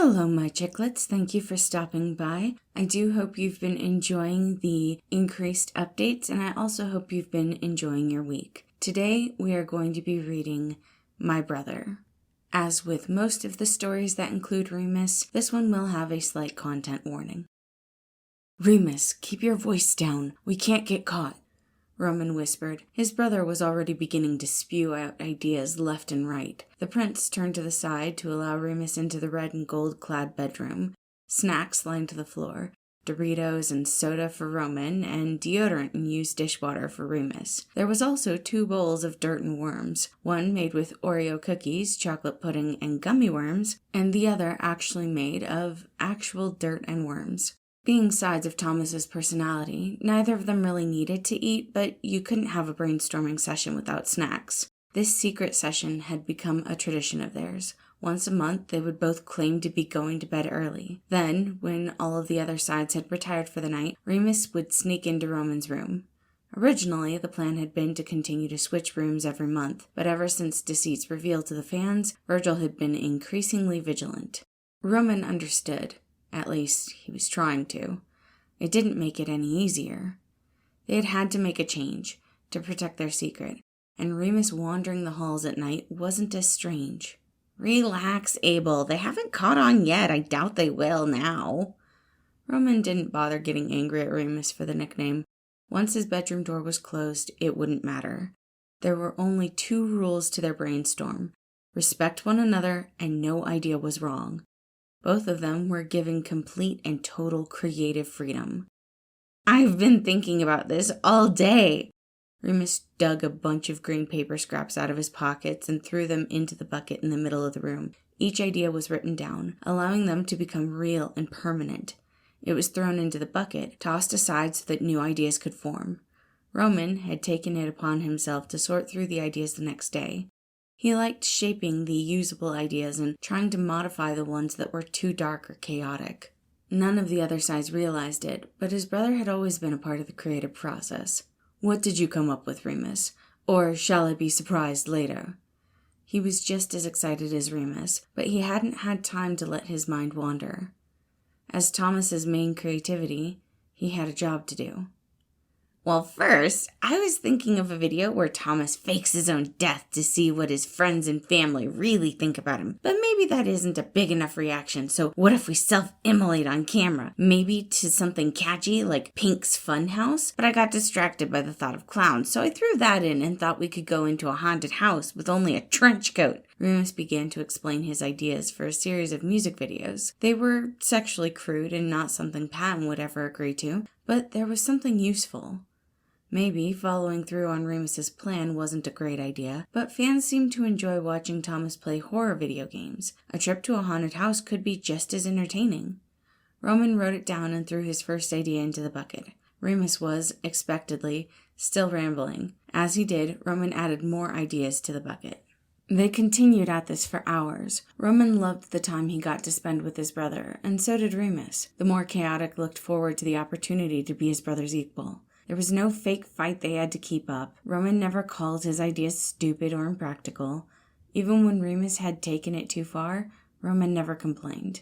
Hello, my chicklets. Thank you for stopping by. I do hope you've been enjoying the increased updates, and I also hope you've been enjoying your week. Today, we are going to be reading My Brother. As with most of the stories that include Remus, this one will have a slight content warning. Remus, keep your voice down. We can't get caught, Roman whispered. His brother was already beginning to spew out ideas left and right. The prince turned to the side to allow Remus into the red and gold-clad bedroom. Snacks lined the floor, Doritos and soda for Roman, and deodorant and used dishwater for Remus. There was also 2 bowls of dirt and worms, one made with Oreo cookies, chocolate pudding, and gummy worms, and the other actually made of actual dirt and worms. Being sides of Thomas's personality, neither of them really needed to eat, but you couldn't have a brainstorming session without snacks. This secret session had become a tradition of theirs. Once a month, they would both claim to be going to bed early. Then, when all of the other sides had retired for the night, Remus would sneak into Roman's room. Originally, the plan had been to continue to switch rooms every month, but ever since deceits revealed to the fans, Virgil had been increasingly vigilant. Roman understood. At least, he was trying to. It didn't make it any easier. They had had to make a change, to protect their secret, and Remus wandering the halls at night wasn't as strange. Relax, Abel. They haven't caught on yet. I doubt they will now. Roman didn't bother getting angry at Remus for the nickname. Once his bedroom door was closed, it wouldn't matter. There were only 2 rules to their brainstorm. Respect one another, and no idea was wrong. Both of them were given complete and total creative freedom. I've been thinking about this all day. Remus dug a bunch of green paper scraps out of his pockets and threw them into the bucket in the middle of the room. Each idea was written down, allowing them to become real and permanent. It was thrown into the bucket, tossed aside so that new ideas could form. Roman had taken it upon himself to sort through the ideas the next day. He liked shaping the usable ideas and trying to modify the ones that were too dark or chaotic. None of the other sides realized it, but his brother had always been a part of the creative process. What did you come up with, Remus? Or shall I be surprised later? He was just as excited as Remus, but he hadn't had time to let his mind wander. As Thomas's main creativity, he had a job to do. Well, first, I was thinking of a video where Thomas fakes his own death to see what his friends and family really think about him. But maybe that isn't a big enough reaction, so what if we self-immolate on camera? Maybe to something catchy like Pink's Funhouse? But I got distracted by the thought of clowns, so I threw that in and thought we could go into a haunted house with only a trench coat. Remus began to explain his ideas for a series of music videos. They were sexually crude and not something Patton would ever agree to, but there was something useful. Maybe following through on Remus's plan wasn't a great idea, but fans seemed to enjoy watching Thomas play horror video games. A trip to a haunted house could be just as entertaining. Roman wrote it down and threw his first idea into the bucket. Remus was, expectedly, still rambling. As he did, Roman added more ideas to the bucket. They continued at this for hours. Roman loved the time he got to spend with his brother, and so did Remus. The more chaotic looked forward to the opportunity to be his brother's equal. There was no fake fight they had to keep up. Roman never called his ideas stupid or impractical. Even when Remus had taken it too far, Roman never complained.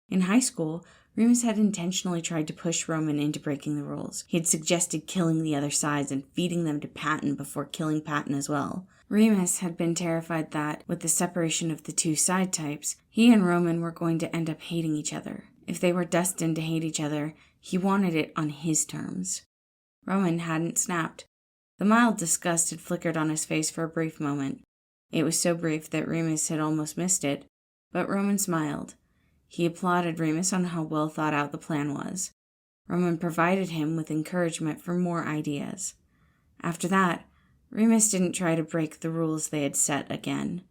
In high school, Remus had intentionally tried to push Roman into breaking the rules. He had suggested killing the other sides and feeding them to Patton before killing Patton as well. Remus had been terrified that, with the separation of the 2 side types, he and Roman were going to end up hating each other. If they were destined to hate each other, he wanted it on his terms. Roman hadn't snapped. The mild disgust had flickered on his face for a brief moment. It was so brief that Remus had almost missed it, but Roman smiled. He applauded Remus on how well thought out the plan was. Roman provided him with encouragement for more ideas. After that, Remus didn't try to break the rules they had set again.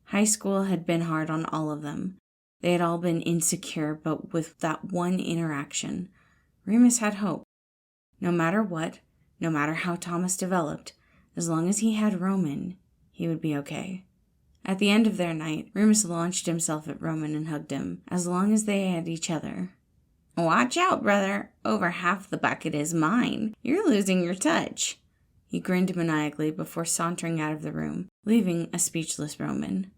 High school had been hard on all of them. They had all been insecure, but with that one interaction, Remus had hope. No matter what, no matter how Thomas developed, as long as he had Roman, he would be okay. At the end of their night, Remus launched himself at Roman and hugged him, as long as they had each other. Watch out, brother. Over half the bucket is mine. You're losing your touch. He grinned maniacally before sauntering out of the room, leaving a speechless Roman.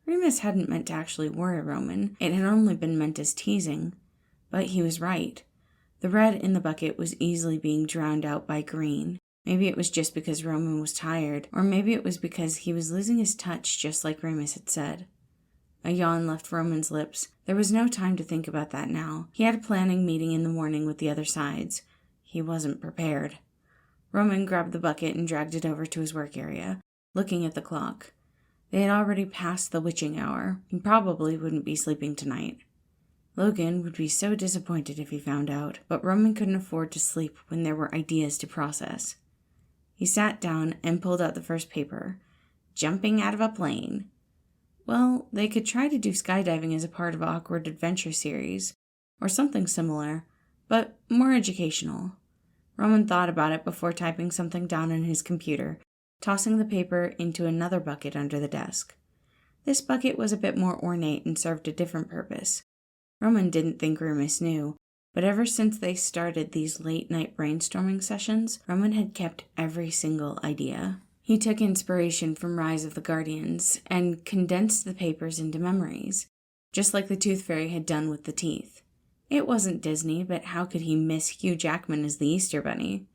Remus hadn't meant to actually worry Roman. It had only been meant as teasing. But he was right. The red in the bucket was easily being drowned out by green. Maybe it was just because Roman was tired, or maybe it was because he was losing his touch just like Remus had said. A yawn left Roman's lips. There was no time to think about that now. He had a planning meeting in the morning with the other sides. He wasn't prepared. Roman grabbed the bucket and dragged it over to his work area, looking at the clock. They had already passed the witching hour. He probably wouldn't be sleeping tonight. Logan would be so disappointed if he found out, but Roman couldn't afford to sleep when there were ideas to process. He sat down and pulled out the first paper. Jumping out of a plane. Well, they could try to do skydiving as a part of Awkward Adventure series, or something similar, but more educational. Roman thought about it before typing something down on his computer, tossing the paper into another bucket under the desk. This bucket was a bit more ornate and served a different purpose. Roman didn't think Remus knew, but ever since they started these late-night brainstorming sessions, Roman had kept every single idea. He took inspiration from Rise of the Guardians and condensed the papers into memories, just like the Tooth Fairy had done with the teeth. It wasn't Disney, but how could he miss Hugh Jackman as the Easter Bunny?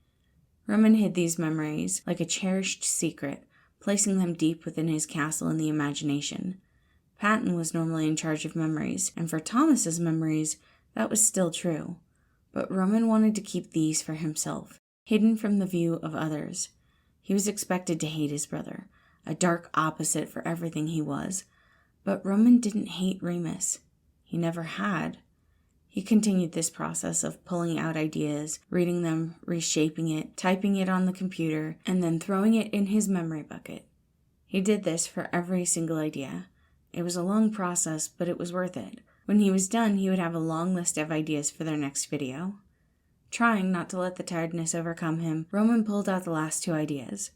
Roman hid these memories like a cherished secret, placing them deep within his castle in the imagination. Patton was normally in charge of memories, and for Thomas's memories, that was still true. But Roman wanted to keep these for himself, hidden from the view of others. He was expected to hate his brother, a dark opposite for everything he was. But Roman didn't hate Remus. He never had. He continued this process of pulling out ideas, reading them, reshaping it, typing it on the computer, and then throwing it in his memory bucket. He did this for every single idea. It was a long process, but it was worth it. When he was done, he would have a long list of ideas for their next video. Trying not to let the tiredness overcome him, Roman pulled out the last two ideas.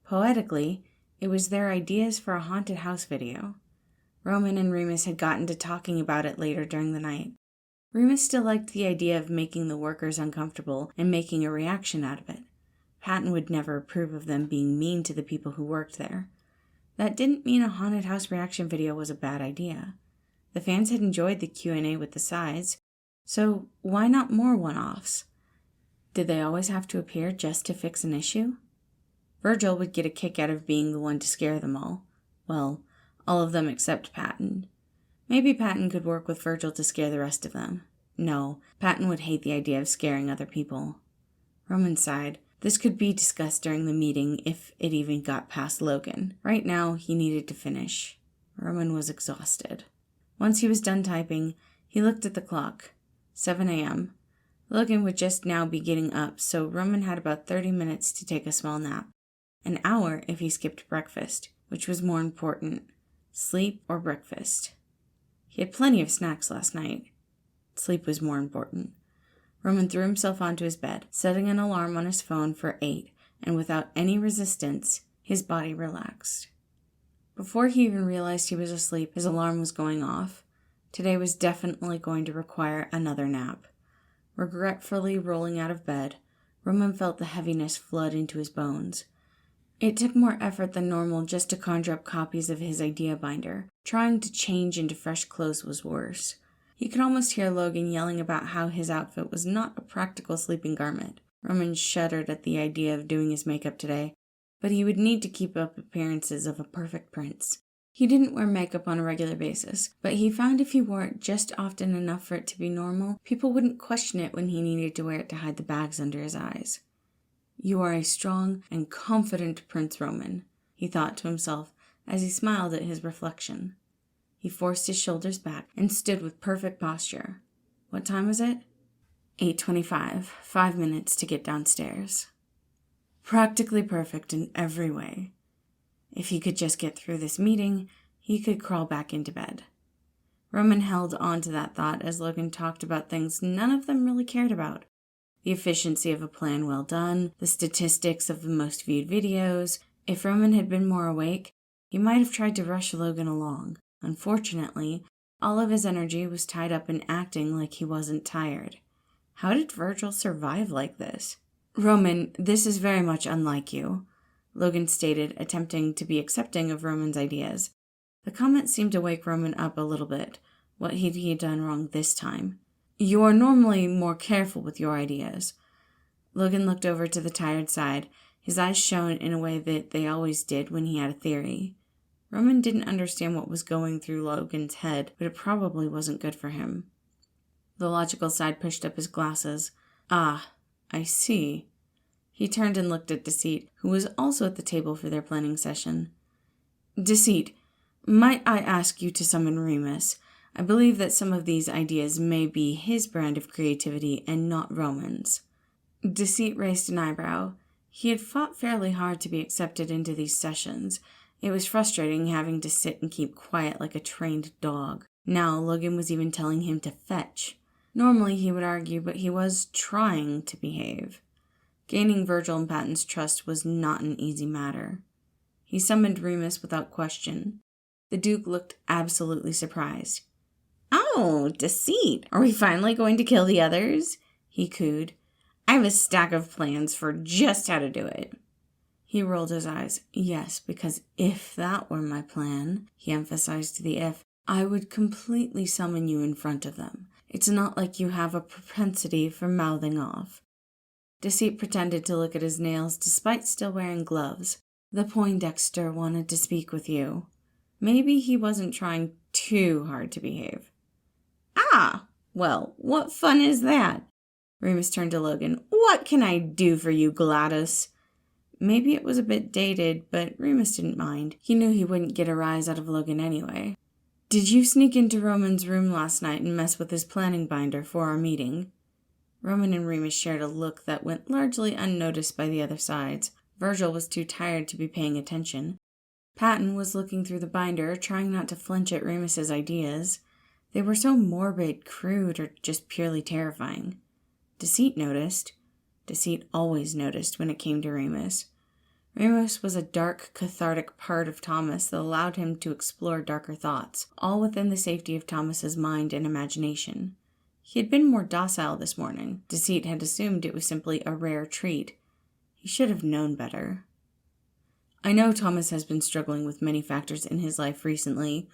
Poetically, it was their ideas for a haunted house video. Roman and Remus had gotten to talking about it later during the night. Remus still liked the idea of making the workers uncomfortable and making a reaction out of it. Patton would never approve of them being mean to the people who worked there. That didn't mean a haunted house reaction video was a bad idea. The fans had enjoyed the Q&A with the sides, so why not more one-offs? Did they always have to appear just to fix an issue? Virgil would get a kick out of being the one to scare them all. Well, all of them except Patton. Maybe Patton could work with Virgil to scare the rest of them. No, Patton would hate the idea of scaring other people. Roman sighed. This could be discussed during the meeting if it even got past Logan. Right now, he needed to finish. Roman was exhausted. Once he was done typing, he looked at the clock. 7 a.m. Logan would just now be getting up, so Roman had about 30 minutes to take a small nap. An hour if he skipped breakfast, which was more important, sleep or breakfast. He had plenty of snacks last night. Sleep was more important. Roman threw himself onto his bed, setting an alarm on his phone for 8, and without any resistance, his body relaxed. Before he even realized he was asleep, his alarm was going off. Today was definitely going to require another nap. Regretfully rolling out of bed, Roman felt the heaviness flood into his bones. It took more effort than normal just to conjure up copies of his idea binder. Trying to change into fresh clothes was worse. He could almost hear Logan yelling about how his outfit was not a practical sleeping garment. Roman shuddered at the idea of doing his makeup today, but he would need to keep up appearances of a perfect prince. He didn't wear makeup on a regular basis, but he found if he wore it just often enough for it to be normal, people wouldn't question it when he needed to wear it to hide the bags under his eyes. "You are a strong and confident Prince Roman," he thought to himself as he smiled at his reflection. He forced his shoulders back and stood with perfect posture. What time was it? 8:25, 5 minutes to get downstairs. Practically perfect in every way. If he could just get through this meeting, he could crawl back into bed. Roman held on to that thought as Logan talked about things none of them really cared about. The efficiency of a plan well done, the statistics of the most viewed videos. If Roman had been more awake, he might have tried to rush Logan along. Unfortunately, all of his energy was tied up in acting like he wasn't tired. How did Virgil survive like this? "Roman, this is very much unlike you," Logan stated, attempting to be accepting of Roman's ideas. The comment seemed to wake Roman up a little bit. What had he done wrong this time? You are normally more careful with your ideas. Logan looked over to the tired side. His eyes shone in a way that they always did when he had a theory. Roman didn't understand what was going through Logan's head, but it probably wasn't good for him. The logical side pushed up his glasses. Ah, I see. He turned and looked at Deceit, who was also at the table for their planning session. Deceit, might I ask you to summon Remus? I believe that some of these ideas may be his brand of creativity and not Roman's. Deceit raised an eyebrow. He had fought fairly hard to be accepted into these sessions. It was frustrating having to sit and keep quiet like a trained dog. Now Logan was even telling him to fetch. Normally he would argue, but he was trying to behave. Gaining Virgil and Patton's trust was not an easy matter. He summoned Remus without question. The Duke looked absolutely surprised. Oh, Deceit! Are we finally going to kill the others? He cooed. I have a stack of plans for just how to do it. He rolled his eyes. Yes, because if that were my plan, he emphasized the if, I would completely summon you in front of them. It's not like you have a propensity for mouthing off. Deceit pretended to look at his nails despite still wearing gloves. The Poindexter wanted to speak with you. Maybe he wasn't trying too hard to behave. Ah, well, what fun is that? Remus turned to Logan. What can I do for you, Gladys? Maybe it was a bit dated, but Remus didn't mind. He knew he wouldn't get a rise out of Logan anyway. Did you sneak into Roman's room last night and mess with his planning binder for our meeting? Roman and Remus shared a look that went largely unnoticed by the other sides. Virgil was too tired to be paying attention. Patton was looking through the binder, trying not to flinch at Remus's ideas. They were so morbid, crude, or just purely terrifying. Deceit noticed. Deceit always noticed when it came to Remus. Remus was a dark, cathartic part of Thomas that allowed him to explore darker thoughts, all within the safety of Thomas's mind and imagination. He had been more docile this morning. Deceit had assumed it was simply a rare treat. He should have known better. I know Thomas has been struggling with many factors in his life recently,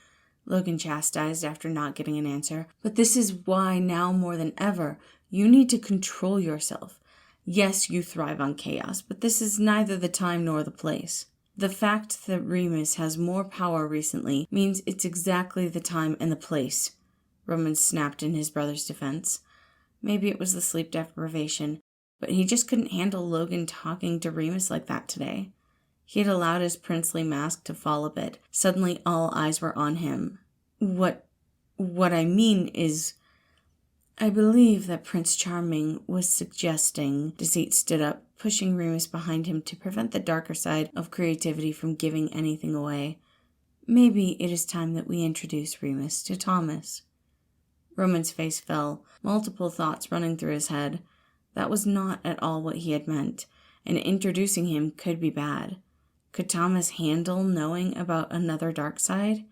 Logan chastised after not getting an answer, but this is why now more than ever, you need to control yourself. Yes, you thrive on chaos, but this is neither the time nor the place. The fact that Remus has more power recently means it's exactly the time and the place. Roman snapped in his brother's defense. Maybe it was the sleep deprivation, but he just couldn't handle Logan talking to Remus like that today. He had allowed his princely mask to fall a bit. Suddenly all eyes were on him. What I mean is, I believe that Prince Charming was suggesting. Deceit stood up, pushing Remus behind him to prevent the darker side of creativity from giving anything away. Maybe it is time that we introduce Remus to Thomas. Roman's face fell, multiple thoughts running through his head. That was not at all what he had meant, and introducing him could be bad. Could Thomas handle knowing about another dark side?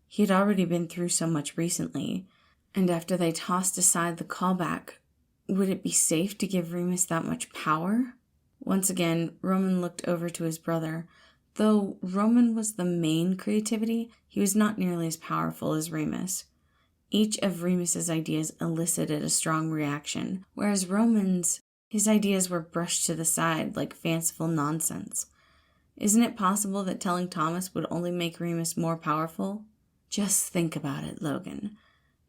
He had already been through so much recently, and after they tossed aside the callback, would it be safe to give Remus that much power? Once again, Roman looked over to his brother. Though Roman was the main creativity, he was not nearly as powerful as Remus. Each of Remus's ideas elicited a strong reaction, whereas Roman's, his ideas were brushed to the side like fanciful nonsense. Isn't it possible that telling Thomas would only make Remus more powerful? Just think about it, Logan.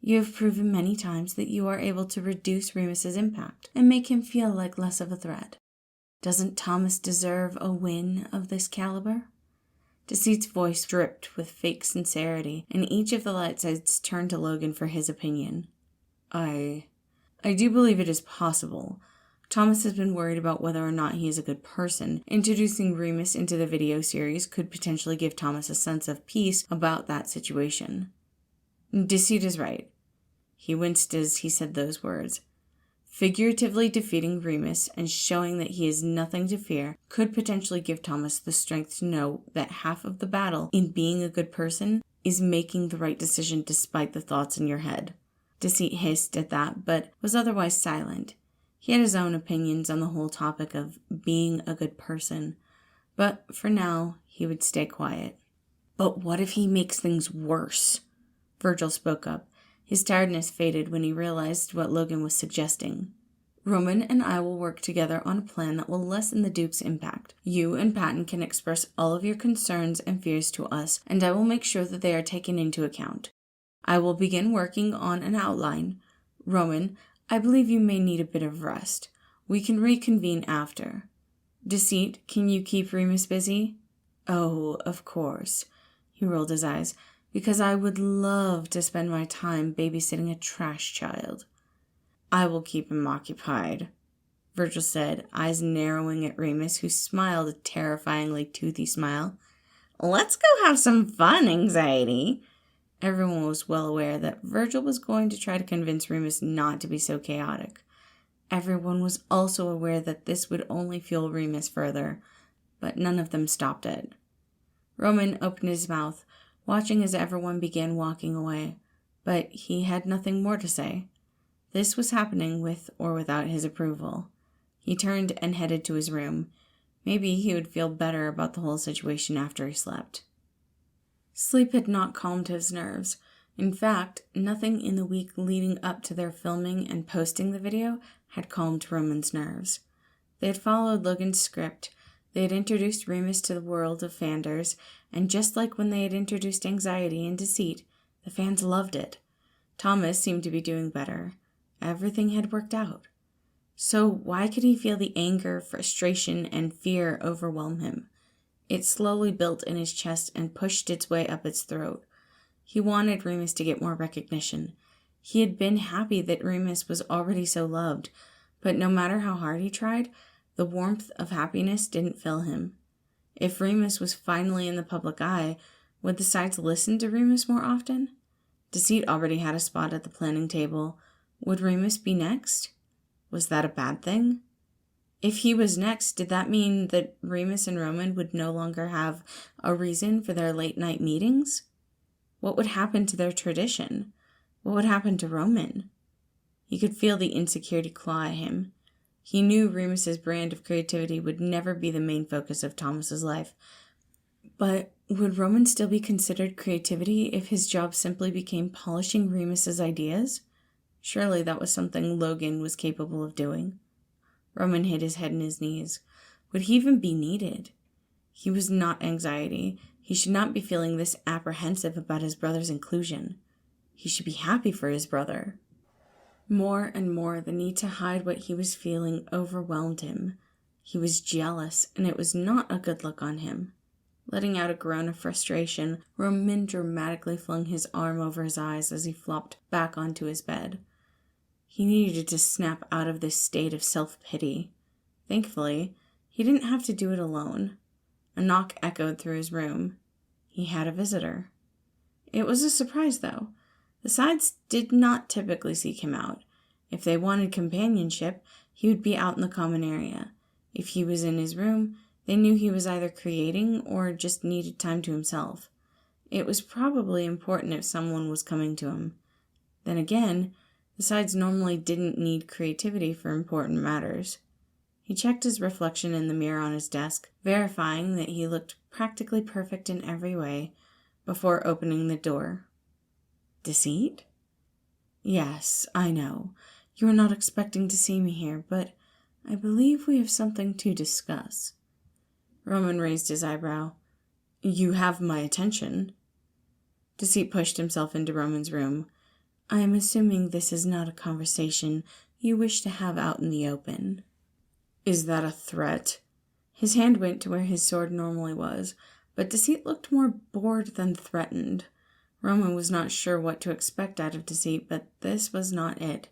You have proven many times that you are able to reduce Remus's impact and make him feel like less of a threat. Doesn't Thomas deserve a win of this caliber? Deceit's voice dripped with fake sincerity, and each of the light sides turned to Logan for his opinion. I do believe it is possible. Thomas has been worried about whether or not he is a good person. Introducing Remus into the video series could potentially give Thomas a sense of peace about that situation. Deceit is right. He winced as he said those words. Figuratively defeating Remus and showing that he has nothing to fear could potentially give Thomas the strength to know that half of the battle in being a good person is making the right decision despite the thoughts in your head. Deceit hissed at that, but was otherwise silent. He had his own opinions on the whole topic of being a good person, but for now, he would stay quiet. But what if he makes things worse? Virgil spoke up. His tiredness faded when he realized what Logan was suggesting. Roman and I will work together on a plan that will lessen the Duke's impact. You and Patton can express all of your concerns and fears to us, and I will make sure that they are taken into account. I will begin working on an outline. Roman, I believe you may need a bit of rest. We can reconvene after. Deceit, can you keep Remus busy? Oh, of course. He rolled his eyes. Because I would love to spend my time babysitting a trash child. I will keep him occupied, Virgil said, eyes narrowing at Remus, who smiled a terrifyingly toothy smile. Let's go have some fun, Anxiety. Everyone was well aware that Virgil was going to try to convince Remus not to be so chaotic. Everyone was also aware that this would only fuel Remus further, but none of them stopped it. Roman opened his mouth, watching as everyone began walking away, but he had nothing more to say. This was happening with or without his approval. He turned and headed to his room. Maybe he would feel better about the whole situation after he slept. Sleep had not calmed his nerves. In fact, nothing in the week leading up to their filming and posting the video had calmed Roman's nerves. They had followed Logan's script. They had introduced Remus to the world of fanders, and just like when they had introduced Anxiety and Deceit, the fans loved it. Thomas seemed to be doing better. Everything had worked out. So why could he feel the anger, frustration, and fear overwhelm him? It slowly built in his chest and pushed its way up its throat. He wanted Remus to get more recognition. He had been happy that Remus was already so loved, but no matter how hard he tried, the warmth of happiness didn't fill him. If Remus was finally in the public eye, would the sides listen to Remus more often? Deceit already had a spot at the planning table. Would Remus be next? Was that a bad thing? If he was next, did that mean that Remus and Roman would no longer have a reason for their late-night meetings? What would happen to their tradition? What would happen to Roman? He could feel the insecurity claw at him. He knew Remus's brand of creativity would never be the main focus of Thomas's life. But would Roman still be considered creativity if his job simply became polishing Remus's ideas? Surely that was something Logan was capable of doing. Roman hid his head in his knees. Would he even be needed? He was not Anxiety. He should not be feeling this apprehensive about his brother's inclusion. He should be happy for his brother. More and more, the need to hide what he was feeling overwhelmed him. He was jealous, and it was not a good look on him. Letting out a groan of frustration, Roman dramatically flung his arm over his eyes as he flopped back onto his bed. He needed to snap out of this state of self-pity. Thankfully, he didn't have to do it alone. A knock echoed through his room. He had a visitor. It was a surprise, though. The sides did not typically seek him out. If they wanted companionship, he would be out in the common area. If he was in his room, they knew he was either creating or just needed time to himself. It was probably important if someone was coming to him. Then again, the sides normally didn't need creativity for important matters. He checked his reflection in the mirror on his desk, verifying that he looked practically perfect in every way, before opening the door. Deceit? Yes, I know. You are not expecting to see me here, but I believe we have something to discuss. Roman raised his eyebrow. You have my attention. Deceit pushed himself into Roman's room. I am assuming this is not a conversation you wish to have out in the open. Is that a threat? His hand went to where his sword normally was, but Deceit looked more bored than threatened. Roman was not sure what to expect out of Deceit, but this was not it.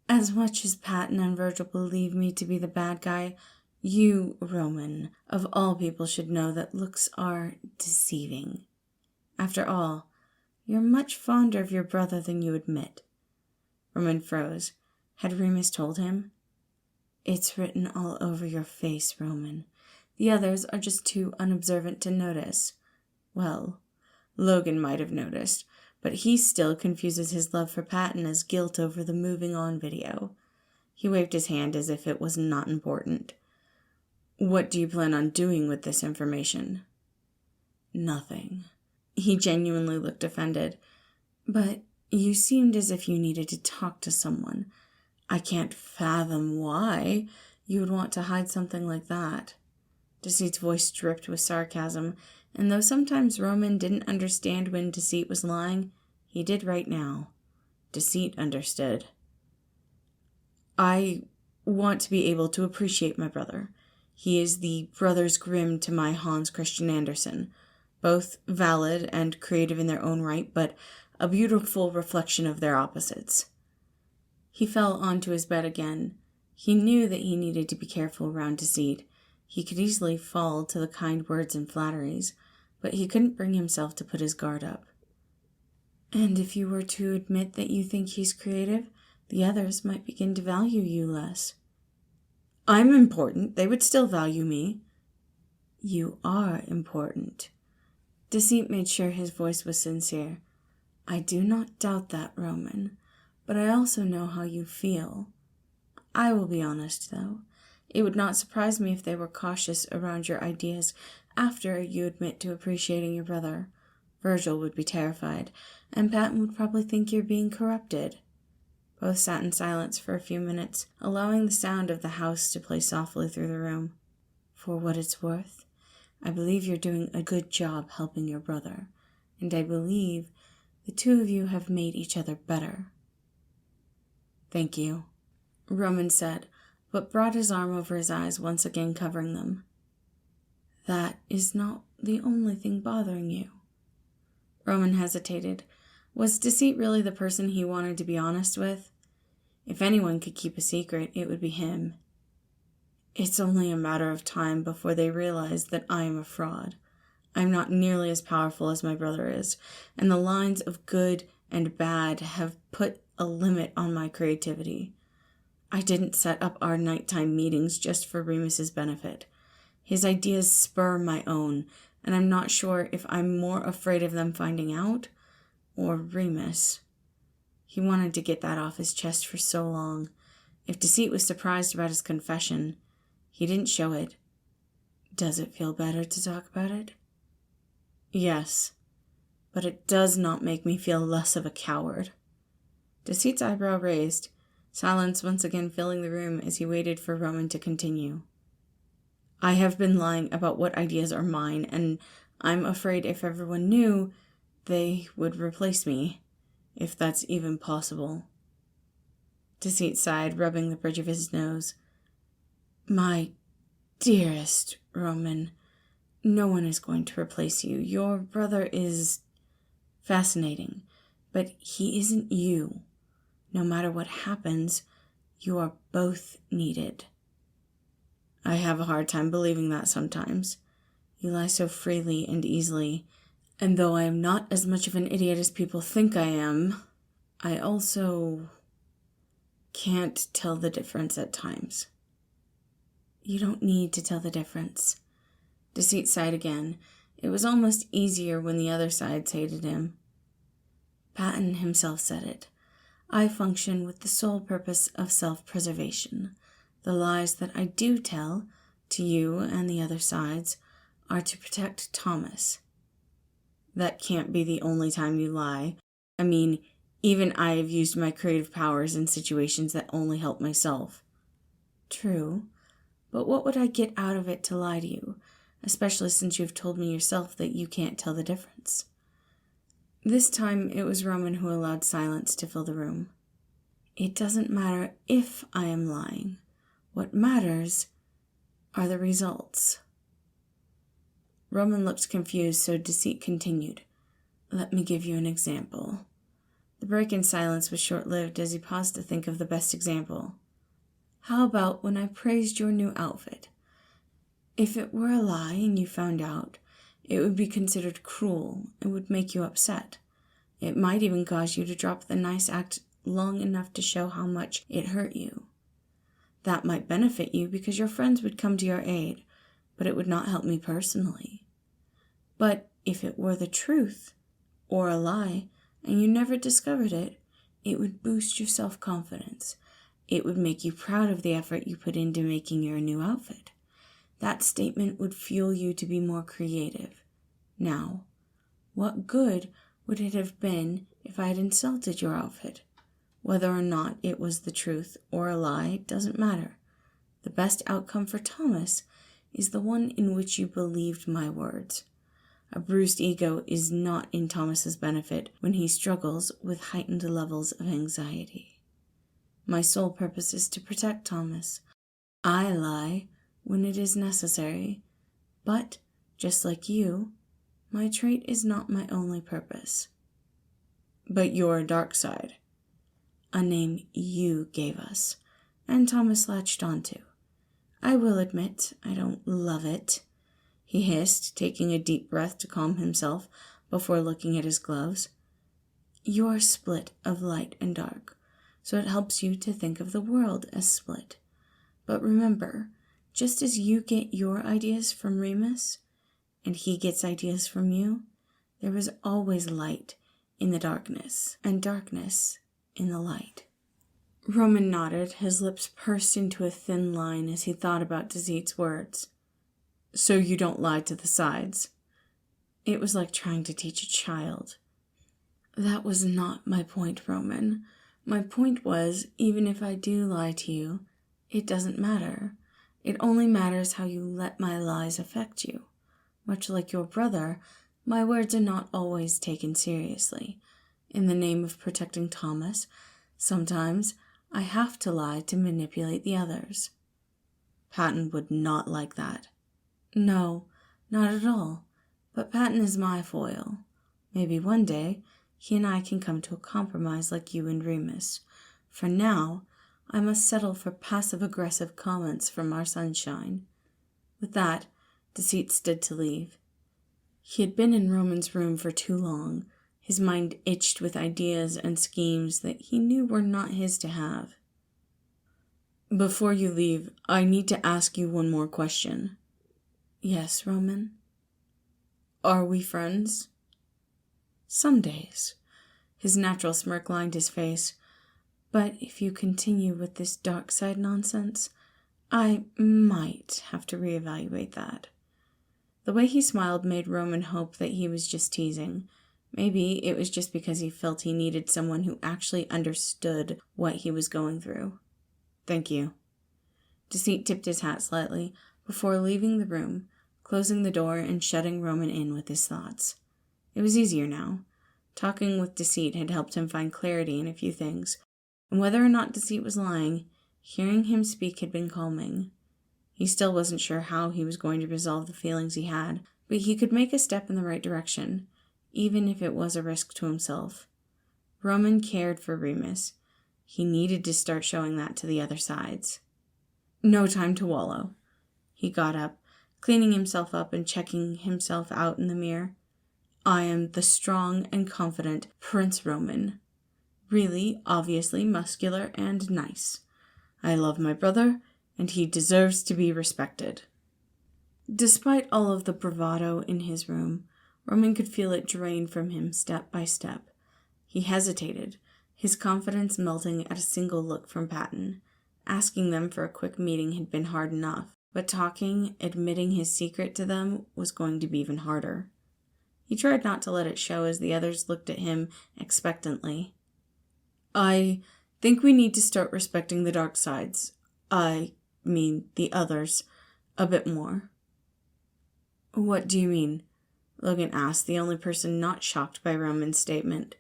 As much as Patton and Virgil believe me to be the bad guy, you, Roman, of all people should know that looks are deceiving. After all, you're much fonder of your brother than you admit. Roman froze. Had Remus told him? It's written all over your face, Roman. The others are just too unobservant to notice. Well, Logan might have noticed, but he still confuses his love for Patton as guilt over the moving on video. He waved his hand as if it was not important. What do you plan on doing with this information? Nothing. He genuinely looked offended. But you seemed as if you needed to talk to someone. I can't fathom why you would want to hide something like that. Deceit's voice dripped with sarcasm, and though sometimes Roman didn't understand when Deceit was lying, he did right now. Deceit understood. I want to be able to appreciate my brother. He is the Brothers Grimm to my Hans Christian Andersen, both valid and creative in their own right, but a beautiful reflection of their opposites. He fell onto his bed again. He knew that he needed to be careful around Deceit. He could easily fall to the kind words and flatteries, but he couldn't bring himself to put his guard up. And if you were to admit that you think he's creative, the others might begin to value you less. I'm important. They would still value me. You are important. Deceit made sure his voice was sincere. I do not doubt that, Roman, but I also know how you feel. I will be honest, though. It would not surprise me if they were cautious around your ideas after you admit to appreciating your brother. Virgil would be terrified, and Patton would probably think you're being corrupted. Both sat in silence for a few minutes, allowing the sound of the house to play softly through the room. For what it's worth, I believe you're doing a good job helping your brother, and I believe the two of you have made each other better. Thank you, Roman said, but brought his arm over his eyes, once again covering them. That is not the only thing bothering you. Roman hesitated. Was Deceit really the person he wanted to be honest with? If anyone could keep a secret, it would be him. It's only a matter of time before they realize that I am a fraud. I'm not nearly as powerful as my brother is, and the lines of good and bad have put a limit on my creativity. I didn't set up our nighttime meetings just for Remus's benefit. His ideas spur my own, and I'm not sure if I'm more afraid of them finding out or Remus. He wanted to get that off his chest for so long. If Deceit was surprised about his confession, he didn't show it. Does it feel better to talk about it? Yes, but it does not make me feel less of a coward. Deceit's eyebrow raised, silence once again filling the room as he waited for Roman to continue. I have been lying about what ideas are mine, and I'm afraid if everyone knew, they would replace me, if that's even possible. Deceit sighed, rubbing the bridge of his nose. My dearest Roman, no one is going to replace you. Your brother is fascinating, but he isn't you. No matter what happens, you are both needed. I have a hard time believing that sometimes. You lie so freely and easily, and though I am not as much of an idiot as people think I am, I also can't tell the difference at times. You don't need to tell the difference. Deceit sighed again. It was almost easier when the other sides hated him. Patton himself said it. I function with the sole purpose of self-preservation. The lies that I do tell, to you and the other sides, are to protect Thomas. That can't be the only time you lie. I mean, even I have used my creative powers in situations that only help myself. True, but what would I get out of it to lie to you, especially since you've told me yourself that you can't tell the difference? This time it was Roman who allowed silence to fill the room. It doesn't matter if I am lying. What matters are the results. Roman looked confused, so Deceit continued. Let me give you an example. The break in silence was short-lived as he paused to think of the best example. How about when I praised your new outfit? If it were a lie and you found out, it would be considered cruel and would make you upset. It might even cause you to drop the nice act long enough to show how much it hurt you. That might benefit you because your friends would come to your aid, but it would not help me personally. But if it were the truth, or a lie, and you never discovered it, it would boost your self-confidence. It would make you proud of the effort you put into making your new outfit. That statement would fuel you to be more creative. Now, what good would it have been if I had insulted your outfit? Whether or not it was the truth or a lie doesn't matter. The best outcome for Thomas is the one in which you believed my words. A bruised ego is not in Thomas's benefit when he struggles with heightened levels of anxiety. My sole purpose is to protect Thomas. I lie when it is necessary, but, just like you, my trait is not my only purpose. But your dark side. A name you gave us, and Thomas latched onto. I will admit, I don't love it, he hissed, taking a deep breath to calm himself before looking at his gloves. You're split of light and dark, so it helps you to think of the world as split. But remember, just as you get your ideas from Remus, and he gets ideas from you, there is always light in the darkness, and darkness in the light. Roman nodded, his lips pursed into a thin line as he thought about Deceit's words. So you don't lie to the sides. It was like trying to teach a child. That was not my point, Roman. My point was, even if I do lie to you, it doesn't matter. It only matters how you let my lies affect you. Much like your brother, my words are not always taken seriously. In the name of protecting Thomas, sometimes I have to lie to manipulate the others. Patton would not like that. No, not at all. But Patton is my foil. Maybe one day he and I can come to a compromise like you and Remus. For now, I must settle for passive-aggressive comments from our sunshine. With that, Deceit stood to leave. He had been in Roman's room for too long. His mind itched with ideas and schemes that he knew were not his to have. Before you leave, I need to ask you one more question. Yes, Roman? Are we friends? Some days. His natural smirk lined his face. But if you continue with this dark side nonsense, I might have to reevaluate that. The way he smiled made Roman hope that he was just teasing. Maybe it was just because he felt he needed someone who actually understood what he was going through. Thank you. Deceit tipped his hat slightly before leaving the room, closing the door and shutting Roman in with his thoughts. It was easier now. Talking with Deceit had helped him find clarity in a few things, and whether or not Deceit was lying, hearing him speak had been calming. He still wasn't sure how he was going to resolve the feelings he had, but he could make a step in the right direction, even if it was a risk to himself. Roman cared for Remus. He needed to start showing that to the other sides. No time to wallow. He got up, cleaning himself up and checking himself out in the mirror. I am the strong and confident Prince Roman. Really, obviously muscular and nice. I love my brother, and he deserves to be respected. Despite all of the bravado in his room, Roman could feel it drain from him step by step. He hesitated, his confidence melting at a single look from Patton. Asking them for a quick meeting had been hard enough, but talking, admitting his secret to them, was going to be even harder. He tried not to let it show as the others looked at him expectantly. I think we need to start respecting the dark sides. The others, a bit more. What do you mean? Logan asked, the only person not shocked by Roman's statement.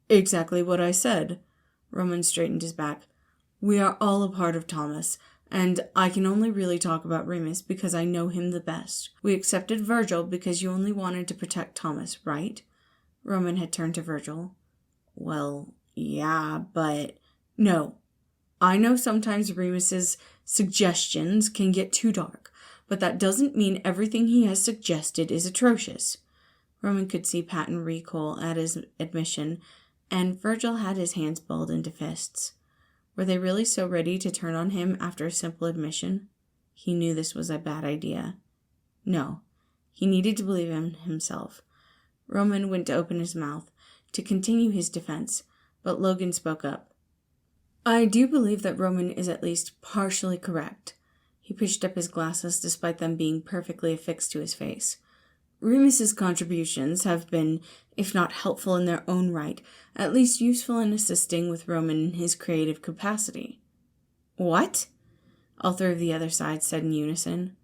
Exactly what I said. Roman straightened his back. We are all a part of Thomas, and I can only really talk about Remus because I know him the best. We accepted Virgil because you only wanted to protect Thomas, right? Roman had turned to Virgil. Well, yeah, but... No. I know sometimes Remus's suggestions can get too dark, but that doesn't mean everything he has suggested is atrocious. Roman could see Patton recoil at his admission, and Virgil had his hands balled into fists. Were they really so ready to turn on him after a simple admission? He knew this was a bad idea. No, he needed to believe in himself. Roman went to open his mouth to continue his defense, but Logan spoke up. I do believe that Roman is at least partially correct. He pushed up his glasses despite them being perfectly affixed to his face. Remus's contributions have been, if not helpful in their own right, at least useful in assisting with Roman in his creative capacity. What? All three of the other sides said in unison.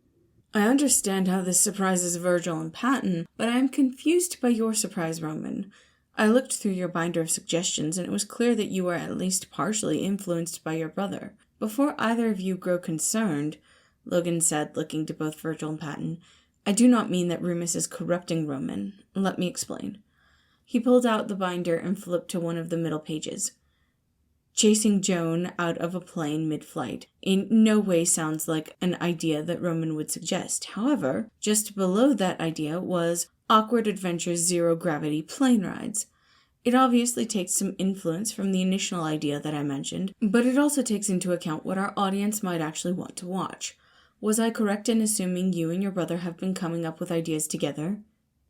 I understand how this surprises Virgil and Patton, but I am confused by your surprise, Roman. I looked through your binder of suggestions, and it was clear that you were at least partially influenced by your brother. Before either of you grow concerned, Logan said, looking to both Virgil and Patton, I do not mean that Remus is corrupting Roman. Let me explain. He pulled out the binder and flipped to one of the middle pages. Chasing Joan out of a plane mid-flight in no way sounds like an idea that Roman would suggest. However, just below that idea was Awkward Adventures Zero-Gravity Plane Rides. It obviously takes some influence from the initial idea that I mentioned, but it also takes into account what our audience might actually want to watch. Was I correct in assuming you and your brother have been coming up with ideas together?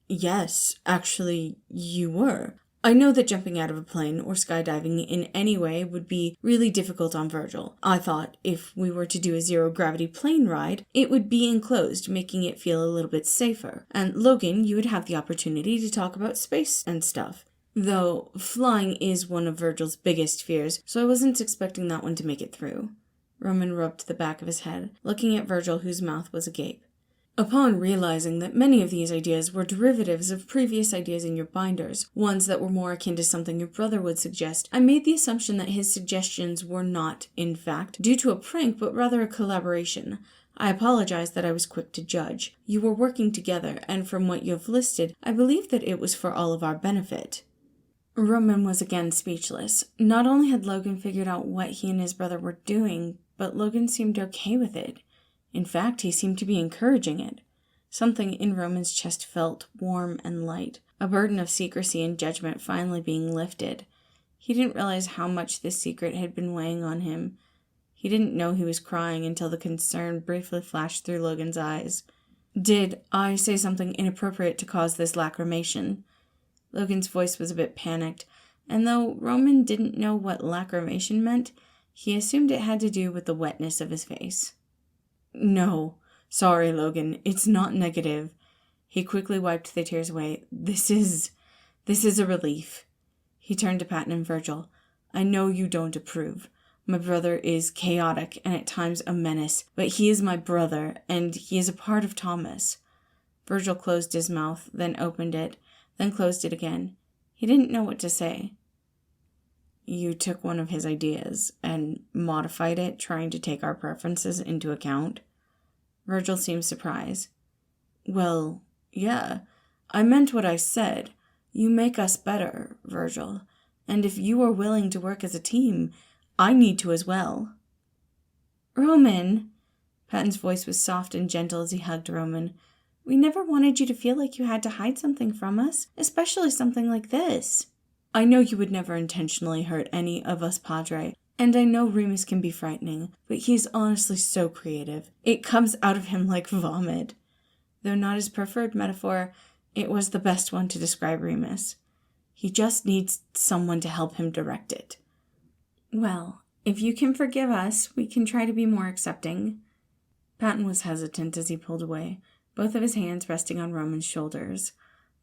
Yes, actually, you were. I know that jumping out of a plane or skydiving in any way would be really difficult on Virgil. I thought if we were to do a zero-gravity plane ride, it would be enclosed, making it feel a little bit safer. And Logan, you would have the opportunity to talk about space and stuff. Though flying is one of Virgil's biggest fears, so I wasn't expecting that one to make it through. Roman rubbed the back of his head, looking at Virgil, whose mouth was agape. Upon realizing that many of these ideas were derivatives of previous ideas in your binders, ones that were more akin to something your brother would suggest, I made the assumption that his suggestions were not, in fact, due to a prank, but rather a collaboration. I apologize that I was quick to judge. You were working together, and from what you have listed, I believe that it was for all of our benefit. Roman was again speechless. Not only had Logan figured out what he and his brother were doing, but Logan seemed okay with it. In fact, he seemed to be encouraging it. Something in Roman's chest felt warm and light, a burden of secrecy and judgment finally being lifted. He didn't realize how much this secret had been weighing on him. He didn't know he was crying until the concern briefly flashed through Logan's eyes. Did I say something inappropriate to cause this lacrimation? Logan's voice was a bit panicked, and though Roman didn't know what lacrimation meant, he assumed it had to do with the wetness of his face. No, sorry, Logan, it's not negative. He quickly wiped the tears away. This is a relief. He turned to Patton and Virgil. I know you don't approve. My brother is chaotic and at times a menace, but he is my brother, and he is a part of Thomas. Virgil closed his mouth, then opened it, then closed it again. He didn't know what to say. You took one of his ideas and modified it, trying to take our preferences into account? Virgil seemed surprised. Well, yeah. I meant what I said. You make us better, Virgil. And if you are willing to work as a team, I need to as well. Roman! Patton's voice was soft and gentle as he hugged Roman. We never wanted you to feel like you had to hide something from us, especially something like this. I know you would never intentionally hurt any of us, Padre, and I know Remus can be frightening, but he is honestly so creative. It comes out of him like vomit. Though not his preferred metaphor, it was the best one to describe Remus. He just needs someone to help him direct it. Well, if you can forgive us, we can try to be more accepting. Patton was hesitant as he pulled away, both of his hands resting on Roman's shoulders.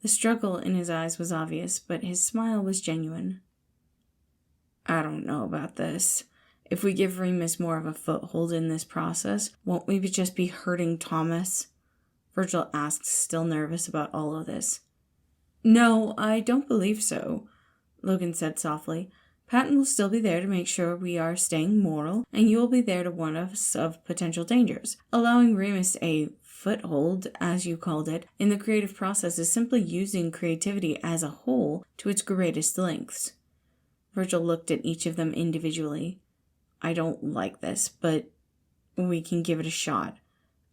The struggle in his eyes was obvious, but his smile was genuine. I don't know about this. If we give Remus more of a foothold in this process, won't we just be hurting Thomas? Virgil asked, still nervous about all of this. No, I don't believe so, Logan said softly. Patton will still be there to make sure we are staying moral, and you will be there to warn us of potential dangers. Allowing Remus a foothold, as you called it, in the creative process is simply using creativity as a whole to its greatest lengths. Virgil looked at each of them individually. I don't like this, but we can give it a shot.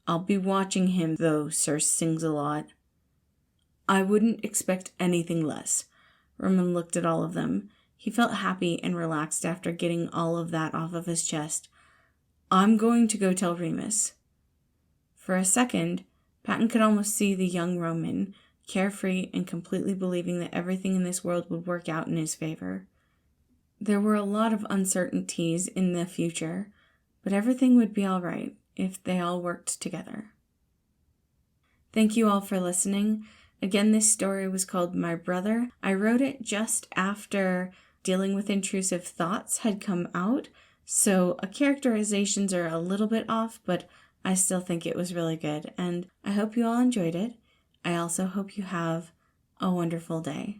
I'll be watching him, though Sir sings a lot. I wouldn't expect anything less. Roman looked at all of them. He felt happy and relaxed after getting all of that off of his chest. I'm going to go tell Remus. For a second, Patton could almost see the young Roman, carefree and completely believing that everything in this world would work out in his favor. There were a lot of uncertainties in the future, but everything would be all right if they all worked together. Thank you all for listening. Again, this story was called My Brother. I wrote it just after Dealing with Intrusive Thoughts had come out, so characterizations are a little bit off, but I still think it was really good, and I hope you all enjoyed it. I also hope you have a wonderful day.